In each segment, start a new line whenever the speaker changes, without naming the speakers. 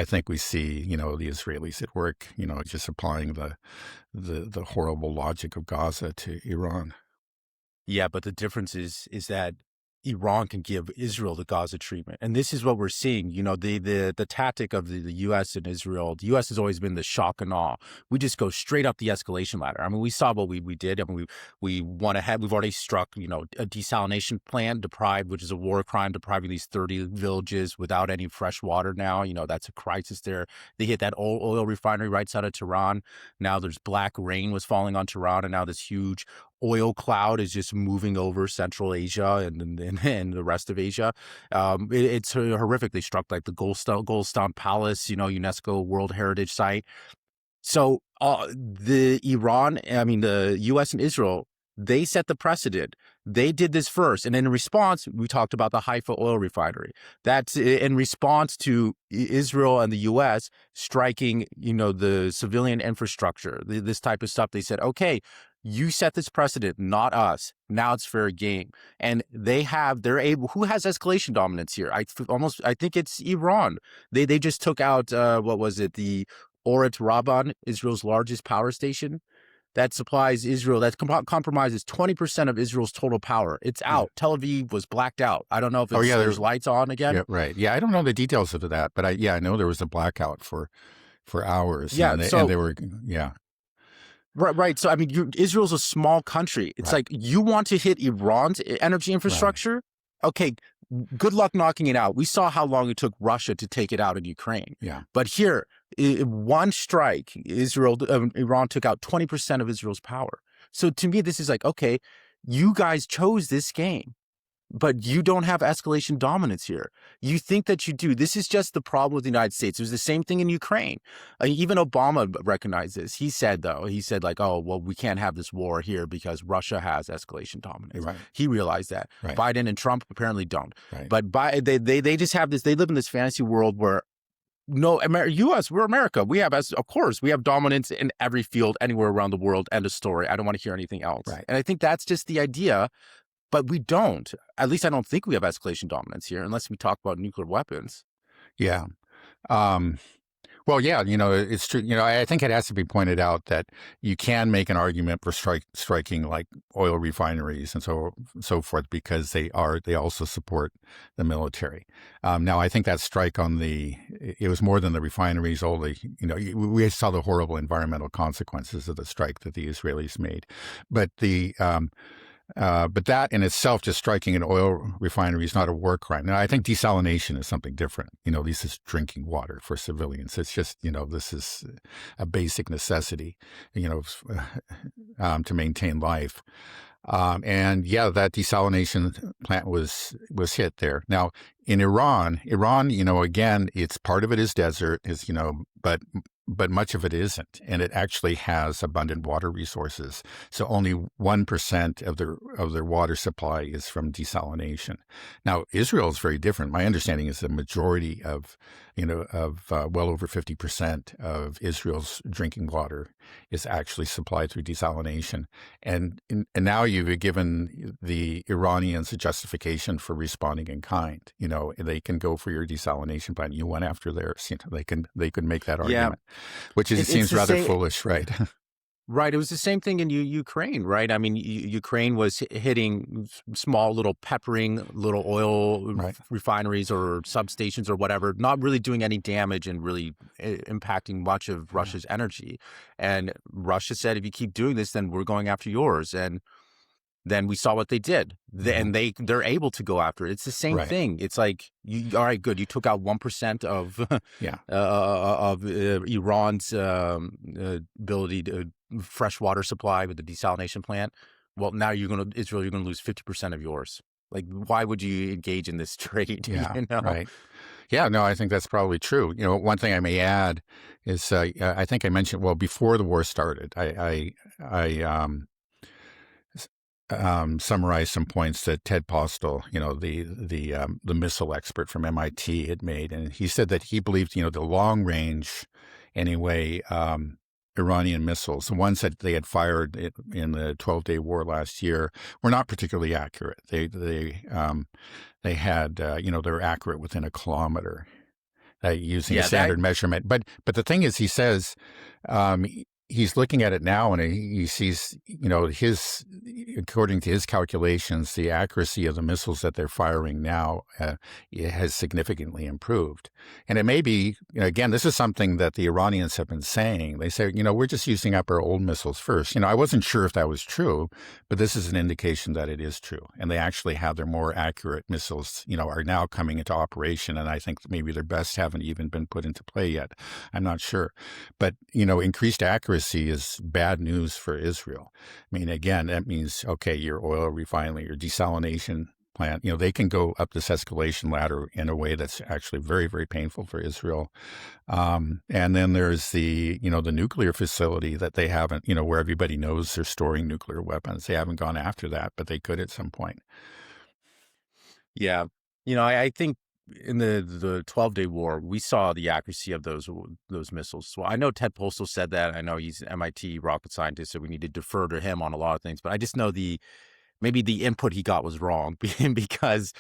I think we see, the Israelis at work, just applying the horrible logic of Gaza to Iran.
Yeah, but the difference is that Iran can give Israel the Gaza treatment. And this is what we're seeing. The tactic of the U.S. and Israel, the U.S. has always been the shock and awe. We just go straight up the escalation ladder. I mean, we saw what we did. I mean, we went ahead. We've already struck, a desalination plant, which is a war crime, depriving these 30 villages without any fresh water now. That's a crisis there. They hit that oil refinery right side of Tehran. Now there's black rain was falling on Tehran, and now this huge oil cloud is just moving over Central Asia and the rest of Asia. It's horrific. They struck like the Goldston Palace, UNESCO World Heritage Site. So the U.S. and Israel, they set the precedent. They did this first. And in response, we talked about the Haifa oil refinery. That's in response to Israel and the U.S. striking, the civilian infrastructure, this type of stuff. They said, okay, you set this precedent, not us. Now it's fair game. And who has escalation dominance here? I think it's Iran. They just took out, the Oret Rabban, Israel's largest power station. That supplies Israel, that compromises 20% of Israel's total power. It's out.
Yeah.
Tel Aviv was blacked out. I don't know if there's lights on again.
Yeah, right. Yeah, I don't know the details of that, but I know there was a blackout for hours.
Yeah,
and they were, yeah.
Right. So, I mean, Israel's a small country. It's like you want to hit Iran's energy infrastructure. Right. Okay, good luck knocking it out. We saw how long it took Russia to take it out in Ukraine.
Yeah.
But here, one strike, Iran took out 20% of Israel's power. So to me, this is like, okay, you guys chose this game, but you don't have escalation dominance here. You think that you do. This is just the problem with the United States. It was the same thing in Ukraine. Even Obama recognized this. He said like, oh, well, we can't have this war here because Russia has escalation dominance.
Right.
He realized that.
Right.
Biden and Trump apparently don't.
Right.
But they just have this, they live in this fantasy world where U.S., we're America. We have dominance in every field anywhere around the world. End of story. I don't want to hear anything else.
Right.
And I think that's just the idea. But we don't. At least I don't think we have escalation dominance here, unless we talk about nuclear weapons.
Yeah. Well, yeah, it's true. I think it has to be pointed out that you can make an argument for striking like oil refineries and so forth because they also support the military. Now, I think that strike it was more than the refineries only. We saw the horrible environmental consequences of the strike that the Israelis made, but but that in itself, just striking an oil refinery is not a war crime. Now, I think desalination is something different. This is drinking water for civilians. It's just, this is a basic necessity, to maintain life. And yeah, that desalination plant was hit there. Now, in Iran, again, it's part of it is desert, but much of it isn't, and it actually has abundant water resources. So only 1% of their water supply is from desalination. Now, Israel is very different. My understanding is the majority of well over 50% of Israel's drinking water is actually supplied through desalination. And now you've given the Iranians a justification for responding in kind. They can go for your desalination plant. You went after theirs. They could make that argument. Yeah. Which seems rather foolish, right?
Right. It was the same thing in Ukraine, right? I mean, Ukraine was hitting small little peppering little oil refineries or substations or whatever, not really doing any damage and really impacting much of Russia's energy. And Russia said, if you keep doing this, then we're going after yours. And then we saw what they did, and they're able to go after it. It's the same thing. It's like, all right, good. You took out 1% of Iran's ability to fresh water supply with the desalination plant. Well, now Israel, you're going to lose 50% of yours. Like, why would you engage in this trade?
Yeah, right. Yeah, no, I think that's probably true. One thing I may add is I think I mentioned, well, before the war started, I summarize some points that Ted Postel, the missile expert from MIT, had made, and he said that he believed, the long range, anyway, Iranian missiles, the ones that they had fired in the 12-day war last year, were not particularly accurate. They had, they were accurate within a kilometer. using a
Yeah, that
standard measurement. But the thing is, he says um, he's looking at it now, and he sees, his according to his calculations, the accuracy of the missiles that they're firing now it has significantly improved. And it may be, again, this is something that the Iranians have been saying. They say, we're just using up our old missiles first. I wasn't sure if that was true, but this is an indication that it is true. And they actually have their more accurate missiles, are now coming into operation. And I think maybe their best haven't even been put into play yet. I'm not sure. But, increased accuracy is bad news for Israel. I mean, again, that means, okay, your oil refinery, your desalination plant, they can go up this escalation ladder in a way that's actually very, very painful for Israel. And then there's the nuclear facility that they haven't, where everybody knows they're storing nuclear weapons. They haven't gone after that, but they could at some point.
Yeah. I think in the 12-day war, we saw the accuracy of those missiles. Well, I know Ted Postal said that. I know he's an MIT rocket scientist, so we need to defer to him on a lot of things. But I just know maybe the input he got was wrong because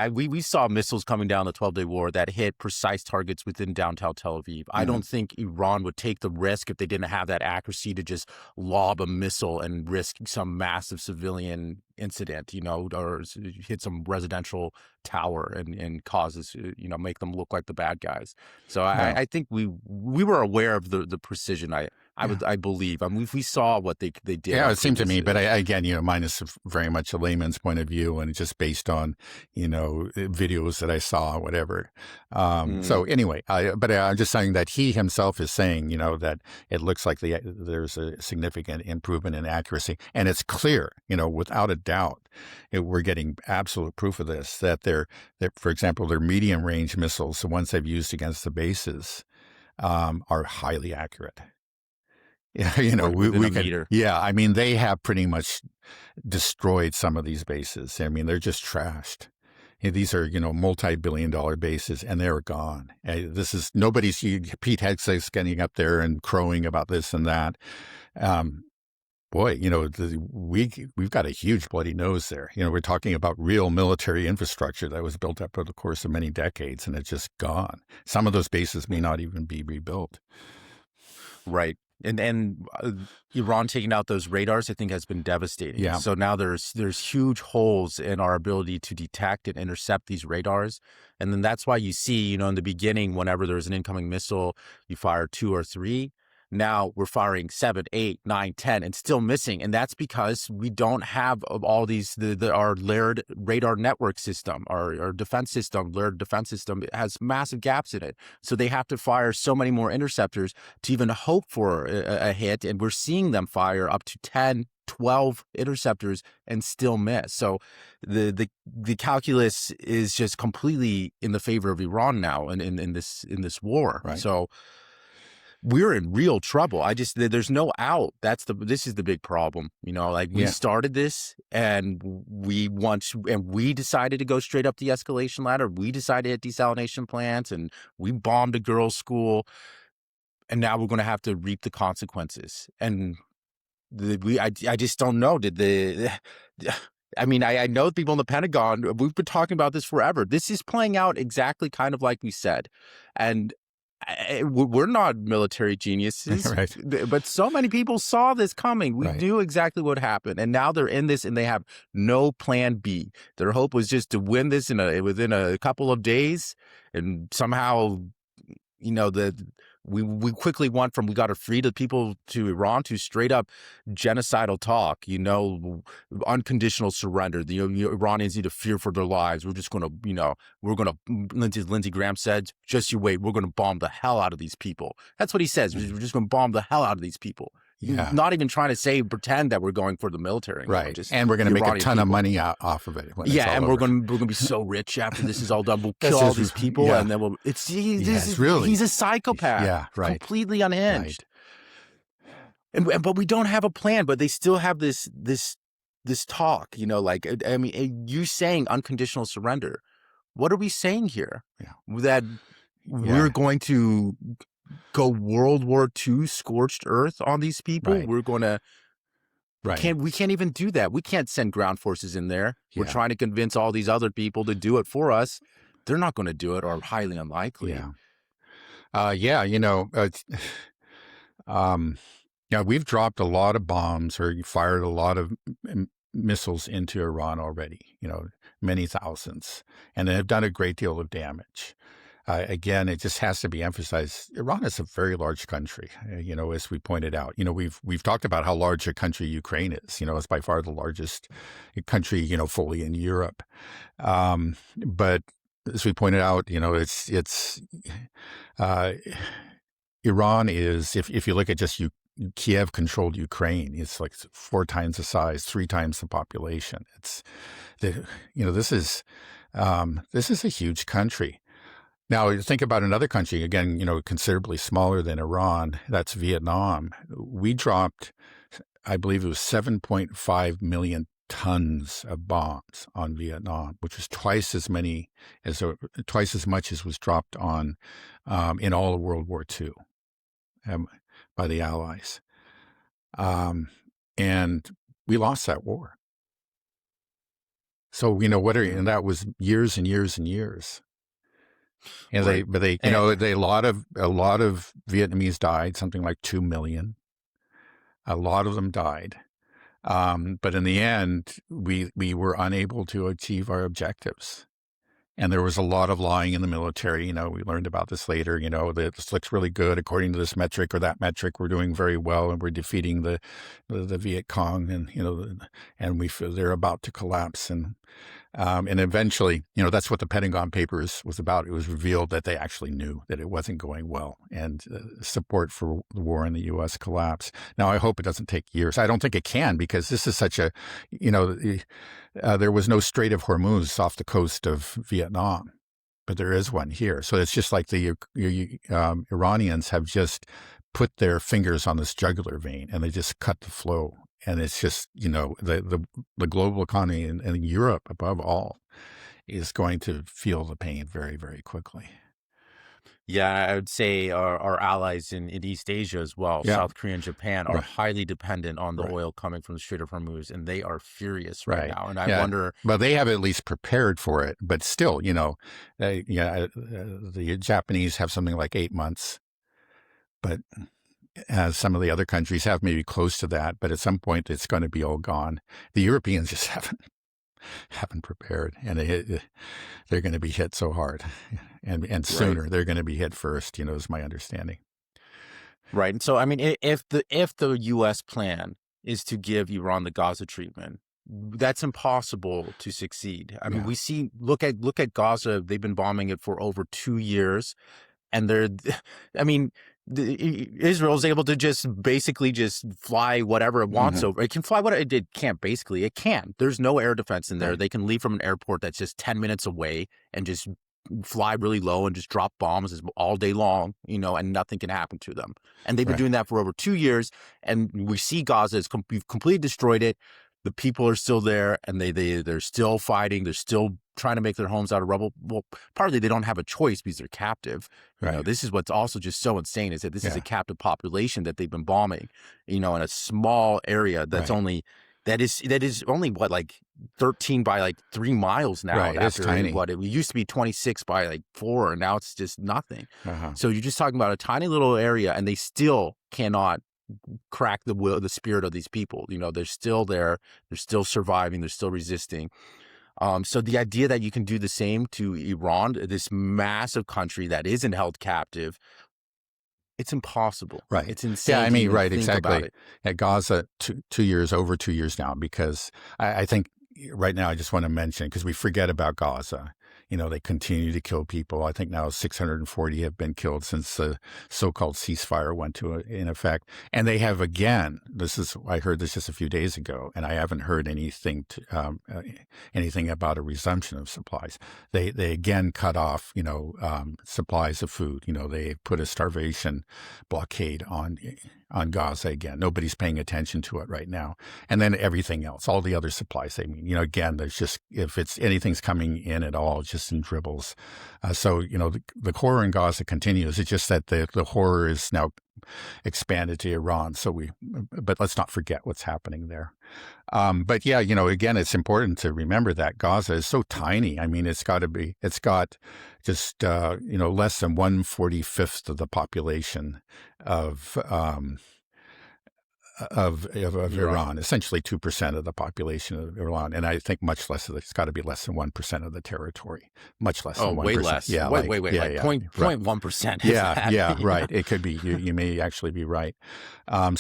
we saw missiles coming down the 12-day war that hit precise targets within downtown Tel Aviv. I don't think Iran would take the risk if they didn't have that accuracy to just lob a missile and risk some massive civilian incident, or hit some residential tower and causes, make them look like the bad guys. So I think we were aware of the precision. I believe. I mean, we saw what they did.
Yeah, it seemed to me, but again, mine is very much a layman's point of view and just based on, videos that I saw, whatever. So anyway, but I'm just saying that he himself is saying, that it looks like there's a significant improvement in accuracy, and it's clear, without a doubt, we're getting absolute proof of this, that for example, their medium range missiles, the ones they've used against the bases, are highly accurate. Yeah, we can.
Meter.
Yeah, I mean, they have pretty much destroyed some of these bases. I mean, they're just trashed. These are, multi-billion-dollar bases, and they're gone. This is nobody's. Pete Hegseth's getting up there and crowing about this and that. Boy, we've got a huge bloody nose there. We're talking about real military infrastructure that was built up over the course of many decades, and it's just gone. Some of those bases may not even be rebuilt.
Right. And Iran taking out those radars, I think, has been devastating.
Yeah.
So now there's huge holes in our ability to detect and intercept these radars. And then that's why you see, in the beginning, whenever there's an incoming missile, you fire 2 or 3. Now we're firing 7, 8, 9, 10 and still missing. And that's because we don't have all these, our layered radar network system, our defense system, layered defense system, it has massive gaps in it. So they have to fire so many more interceptors to even hope for a hit. And we're seeing them fire up to 10, 12 interceptors and still miss. So the calculus is just completely in the favor of Iran now in this war.
Right.
So we're in real trouble. There's no out. This is the big problem. We started this and we decided to go straight up the escalation ladder. We decided to hit desalination plants and we bombed a girls' school. And now we're going to have to reap the consequences. And I just don't know. I know people in the Pentagon, we've been talking about this forever. This is playing out exactly kind of like we said. And we're not military geniuses,
right.
But so many people saw this coming. We
right.
knew exactly what happened, and now they're in this, and they have no plan B. Their hope was just to win this within a couple of days, and somehow, we quickly went from we got to free the people to Iran to straight up genocidal talk, unconditional surrender. The Iranians need to fear for their lives. We're just going to, Lindsey Graham said, just you wait, we're going to bomb the hell out of these people. That's what he says. We're just going to bomb the hell out of these people. Yeah. Not even trying to pretend that we're going for the military.
Right. And we're going to make a ton of money off of it.
And we're going to be so rich after this is all done. We'll kill all these people and then he's a psychopath.
Yeah, right.
Completely unhinged. Right. But we don't have a plan, but they still have this talk, you saying unconditional surrender. What are we saying here?
Yeah.
That we're going to go World War II scorched earth on these people.
Right.
We're going to,
right.
We can't even do that. We can't send ground forces in there.
Yeah.
We're trying to convince all these other people to do it for us. They're not going to do it, or highly unlikely.
Yeah. Yeah, um, yeah, we've dropped a lot of bombs or fired a lot of missiles into Iran already, many thousands, and they have done a great deal of damage. Again, it just has to be emphasized. Iran is a very large country, as we pointed out. We've talked about how large a country Ukraine is. It's by far the largest country, fully in Europe. But as we pointed out, it's uh, Iran is, if you look at just Kiev controlled Ukraine, it's like 4 times the size, 3 times the population. It's the, this is a huge country. Now, think about another country, again, considerably smaller than Iran. That's Vietnam. We dropped, I believe it was 7.5 million tons of bombs on Vietnam, which was twice as much as was dropped on in all of World War II by the Allies. And we lost that war. So, and that was years and years and years. And
Right.
a lot of Vietnamese died, something like 2 million. A lot of them died. But in the end, we were unable to achieve our objectives. And there was a lot of lying in the military. We learned about this later. This looks really good according to this metric or that metric. We're doing very well, and we're defeating the Viet Cong, and and we feel they're about to collapse. And eventually, that's what the Pentagon Papers was about. It was revealed that they actually knew that it wasn't going well, and support for the war in the U.S. collapsed. Now, I hope it doesn't take years. I don't think it can, because this is such a, there was no Strait of Hormuz off the coast of Vietnam, but there is one here. So it's just like the Iranians have just put their fingers on this jugular vein, and they just cut the flow. And it's just, the global economy and Europe, above all, is going to feel the pain very, very quickly.
Yeah, I would say our allies in East Asia as well,
Yeah.
South Korea and Japan, are
Right.
highly dependent on the
Right.
oil coming from the Strait of Hormuz, and they are furious right
Right.
now. And I
Yeah.
wonder,
But they have at least prepared for it. But still, the Japanese have something like 8 months. But as some of the other countries have, maybe close to that. But at some point, it's going to be all gone. The Europeans just haven't prepared, and they're going to be hit so hard, and sooner.
Right.
They're going to be hit first. Is my understanding.
Right. And so, I mean, if the U.S. plan is to give Iran the Gaza treatment, that's impossible to succeed. I mean,
Yeah.
look at Gaza. They've been bombing it for over 2 years, and I mean, Israel's able to just basically just fly whatever it wants over. It can fly whatever it can't. Basically, it can. There's no air defense in there.
Right.
They can leave from an airport that's just 10 minutes away and just fly really low and just drop bombs all day long, and nothing can happen to them. And they've been
Right.
doing that for over 2 years. And we see Gaza is we've completely destroyed it. The people are still there, and they're still fighting. They're still trying to make their homes out of rubble. Well, partly they don't have a choice because they're captive.
Right.
This is what's also just so insane, is that this is
Yeah.
a captive population that they've been bombing, in a small area that's
Right.
that is only what, like 13 by like 3 miles now.
Right. It's tiny.
It used to be 26 by like 4, and now it's just nothing.
Uh-huh.
So you're just talking about a tiny little area, and they still cannot crack the spirit of these people. They're still there. They're still surviving. They're still resisting. So the idea that you can do the same to Iran, this massive country that isn't held captive, it's impossible.
Right.
It's insane.
Yeah, I
to
mean,
even
right,
think about
exactly.
it.
At Gaza, 2 years, over 2 years now, because I think right now I just want to mention, because we forget about Gaza. They continue to kill people. I think now 640 have been killed since the so-called ceasefire went in effect. And they have again, I heard this just a few days ago, and I haven't heard anything about a resumption of supplies. They again cut off, supplies of food. They put a starvation blockade on Gaza again. Nobody's paying attention to it right now. And then everything else, all the other supplies. Again, there's just, if anything's coming in at all, it's just in dribbles. So, the horror in Gaza continues. It's just that the horror is now expanded to Iran. But let's not forget what's happening there. But yeah, again, it's important to remember that Gaza is so tiny. I mean, it's got just, less than 1/45 of the population of, of
Iran.
Iran, essentially 2% of the population of Iran. And I think much less it's got to be less than 1% of the territory, much less
Oh,
than
way
1%.
less.
Yeah.
Wait,
Yeah.
like
Yeah.
point
Right.
0.1%.
Yeah. Yeah.
You
Right.
know?
It could be, you may actually be right. And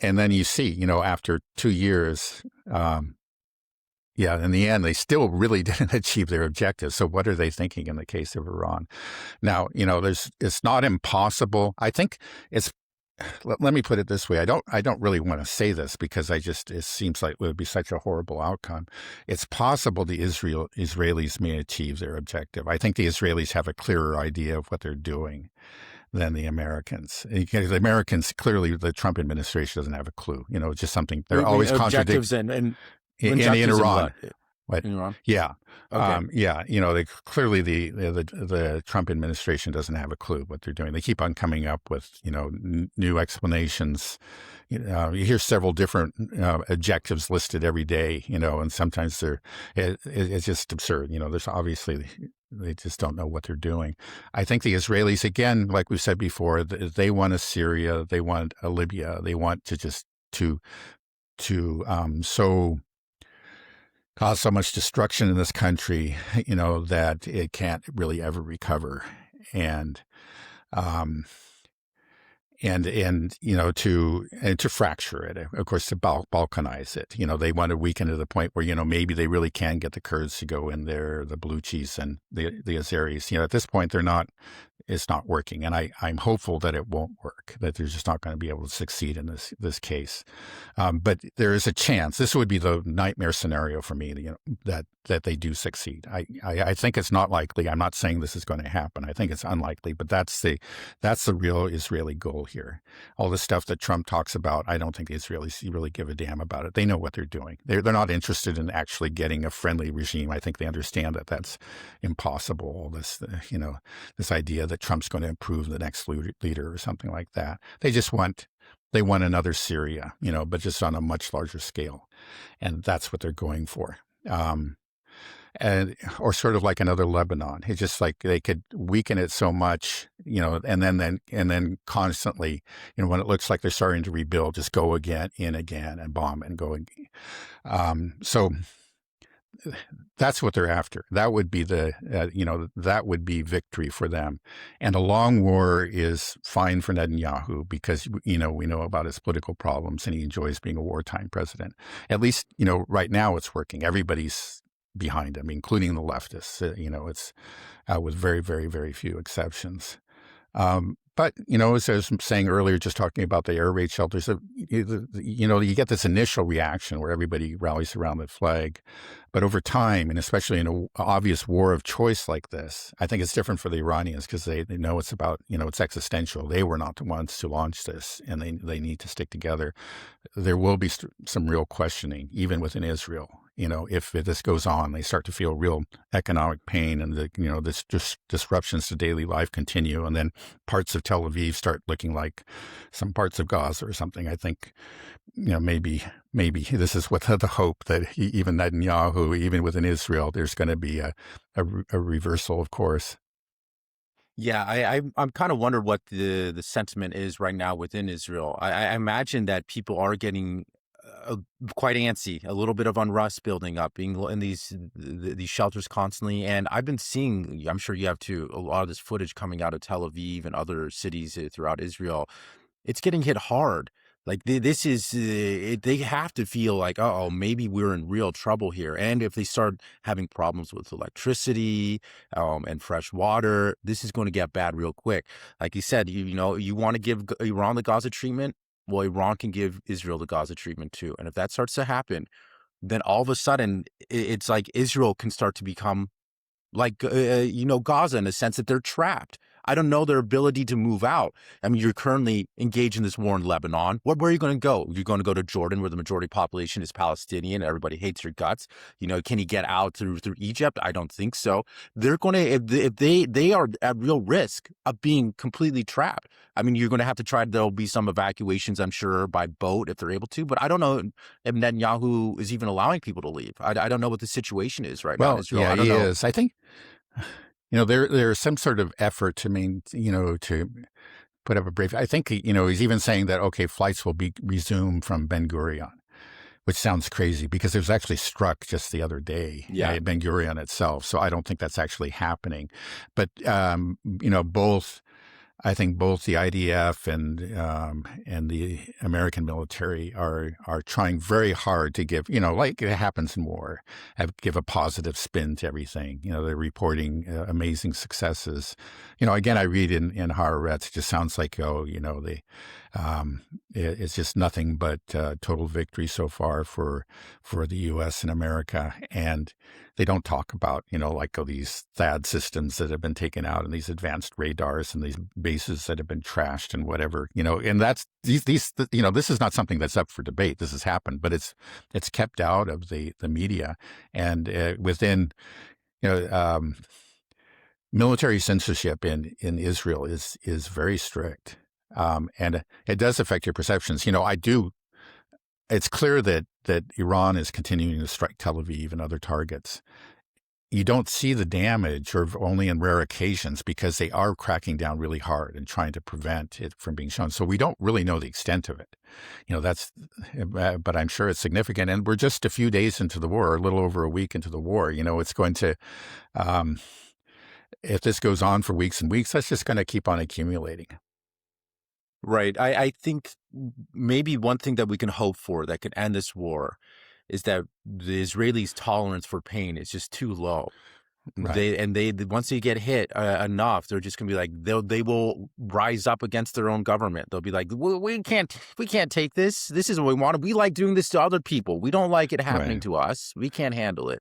then you see, after 2 years, in the end, they still really didn't achieve their objectives. So what are they thinking in the case of Iran? Now, it's not impossible. I think let me put it this way. I don't really want to say this because it seems like it would be such a horrible outcome. It's possible the Israelis may achieve their objective. I think the Israelis have a clearer idea of what they're doing than the Americans. Because the Americans, clearly the Trump administration doesn't have a clue. It's just something they're always contradicting.
Objectives and
In
objectives in
Iran.
what? In Iran?
Yeah.
Okay.
Clearly the Trump administration doesn't have a clue what they're doing. They keep on coming up with, new explanations. You hear several different objectives listed every day, and sometimes it's just absurd. There's obviously, they just don't know what they're doing. I think the Israelis, again, like we've said before, they want a Syria, they want a Libya, they want to just to cause so much destruction in this country, that it can't really ever recover. And, to fracture it, of course, to balkanize it. They want to weaken to the point where, maybe they really can get the Kurds to go in there, the Baluchis and the Azeris. At this point, it's not working. And I'm hopeful that it won't work, that they're just not going to be able to succeed in this case. But there is a chance. This would be the nightmare scenario for me, that they do succeed. I think it's not likely. I'm not saying this is going to happen. I think it's unlikely, but that's the real Israeli goal here. All the stuff that Trump talks about, I don't think the Israelis really give a damn about it. They know what they're doing. They're not interested in actually getting a friendly regime. I think they understand that that's impossible. All this, this idea that Trump's going to improve the next leader or something like that. They want another Syria, but just on a much larger scale. And that's what they're going for. Or sort of like another Lebanon. It's just like they could weaken it so much, and then constantly, when it looks like they're starting to rebuild, just go again and bomb and go again. So that's what they're after. That would be that would be victory for them. And a long war is fine for Netanyahu because, we know about his political problems and he enjoys being a wartime president. At least, right now it's working. Everybody's behind him, including the leftists. It's with very, very, very few exceptions. But, as I was saying earlier, just talking about the air raid shelters, you get this initial reaction where everybody rallies around the flag. But over time, and especially in an obvious war of choice like this, I think it's different for the Iranians because they know it's about, it's existential. They were not the ones to launch this, and they need to stick together. There will be some real questioning, even within Israel. If this goes on, they start to feel real economic pain, and this disruptions to daily life continue, and then parts of Tel Aviv start looking like some parts of Gaza or something. I think, maybe this is what the hope that even Netanyahu, even within Israel, there's going to be a reversal, of course.
Yeah, I'm kind of wonder what the sentiment is right now within Israel. I imagine that people are getting quite antsy, a little bit of unrest building up, being in these shelters constantly. And I've been seeing, I'm sure you have too, a lot of this footage coming out of Tel Aviv and other cities throughout Israel. It's getting hit hard. Like this is, they have to feel like, oh, maybe we're in real trouble here. And if they start having problems with electricity and fresh water, this is going to get bad real quick. Like you said, you want to give Iran the Gaza treatment. Well, Iran can give Israel the Gaza treatment too. And if that starts to happen, then all of a sudden it's like Israel can start to become like, Gaza in the sense that they're trapped. I don't know their ability to move out. I mean, you're currently engaged in this war in Lebanon. Where are you going to go? You're going to go to Jordan, where the majority population is Palestinian. Everybody hates your guts. Can he get out through Egypt? I don't think so. They're going to, if they are at real risk of being completely trapped. I mean, you're going to have to try. There'll be some evacuations, I'm sure, by boat if they're able to. But I don't know if Netanyahu is even allowing people to leave. I don't know what the situation is right now in
Well,
Israel.
yeah,
I don't
he
know.
is. I think there's some sort of effort to to put up a brief. I think he's even saying that okay, flights will be resumed from Ben Gurion, which sounds crazy because it was actually struck just the other day,
Yeah.
Ben Gurion itself. So I don't think that's actually happening. But both. I think both the IDF and the American military are trying very hard to give, like it happens in war, give a positive spin to everything. They're reporting amazing successes. Again, I read in Haaretz, it just sounds like it's just nothing but total victory so far for the U.S. and America, and they don't talk about like these THAAD systems that have been taken out and these advanced radars and these bases that have been trashed and whatever, and that's these this is not something that's up for debate. This has happened, but it's kept out of the media, and within military censorship in Israel is very strict, and it does affect your perceptions. It's clear that Iran is continuing to strike Tel Aviv and other targets. You don't see the damage, or only in rare occasions, because they are cracking down really hard and trying to prevent it from being shown. So we don't really know the extent of it. But I'm sure it's significant. And we're just a few days into the war, a little over a week into the war. It's going to, if this goes on for weeks and weeks, that's just going to keep on accumulating.
Right. I think maybe one thing that we can hope for that can end this war is that the Israelis' tolerance for pain is just too low.
Right.
They once they get hit enough, they're just gonna be like they will rise up against their own government. They'll be like, we can't take this. This is what we want. We like doing this to other people. We don't like it happening
Right.
to us. We can't handle it.